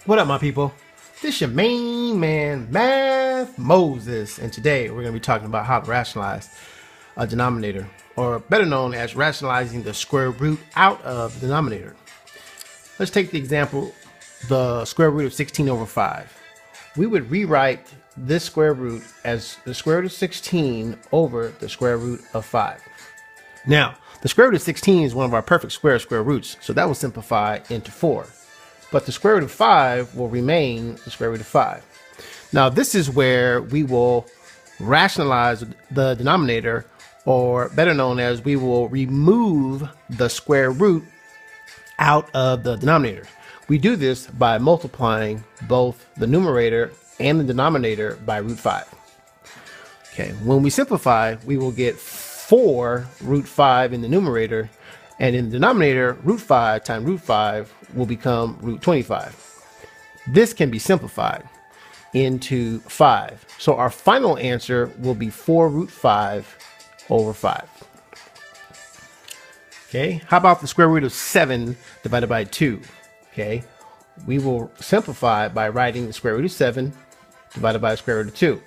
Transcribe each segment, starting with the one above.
What up, my people? This your main man, Math Moses, and today we're going to be talking about how to rationalize a denominator, or better known as rationalizing the square root out of the denominator. Let's take the example, the square root of 16 over 5. We would rewrite this square root as the square root of 16 over the square root of 5. Now, the square root of 16 is one of our perfect square roots, so that will simplify into 4. But the square root of 5 will remain the square root of 5. Now, this is where we will rationalize the denominator, or better known as we will remove the square root out of the denominator. We do this by multiplying both the numerator and the denominator by root 5. Okay, when we simplify, we will get 4 root 5 in the numerator, and in the denominator, root 5 times root 5 will become root 25. This can be simplified into 5. So our final answer will be 4 root 5 over 5. Okay, how about the square root of 7 divided by 2? Okay, we will simplify by writing the square root of 7 divided by the square root of 2.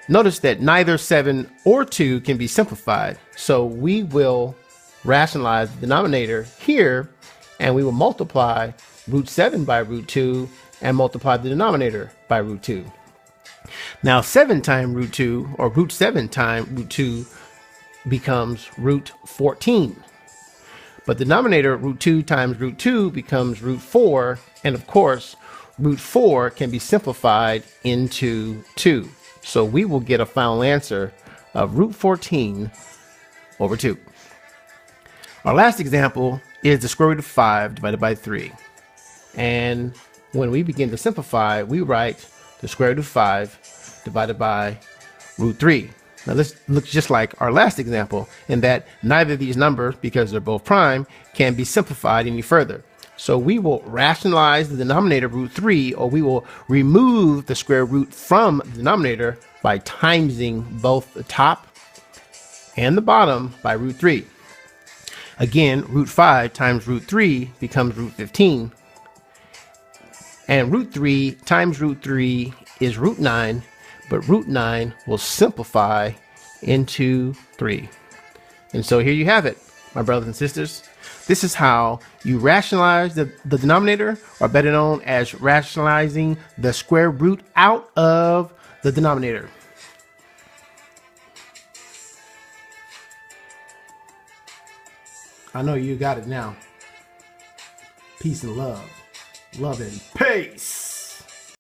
Notice that neither 7 or 2 can be simplified, so we will rationalize the denominator here, and we will multiply root 7 by root 2 and multiply the denominator by root 2. Now 7 times root 2, or root 7 times root 2, becomes root 14. But the denominator, root 2 times root 2, becomes root 4, and of course root 4 can be simplified into 2. So we will get a final answer of root 14 over 2. Our last example is the square root of 5 divided by 3. And when we begin to simplify, we write the square root of 5 divided by root 3. Now this looks just like our last example in that neither of these numbers, because they're both prime, can be simplified any further. So we will rationalize the denominator root 3, or we will remove the square root from the denominator by timesing both the top and the bottom by root 3. Again, root 5 times root 3 becomes root 15. And root 3 times root 3 is root 9, but root 9 will simplify into 3. And so here you have it, my brothers and sisters. This is how you rationalize the denominator, or better known as rationalizing the square root out of the denominator. I know you got it now. Peace and love. Love and peace.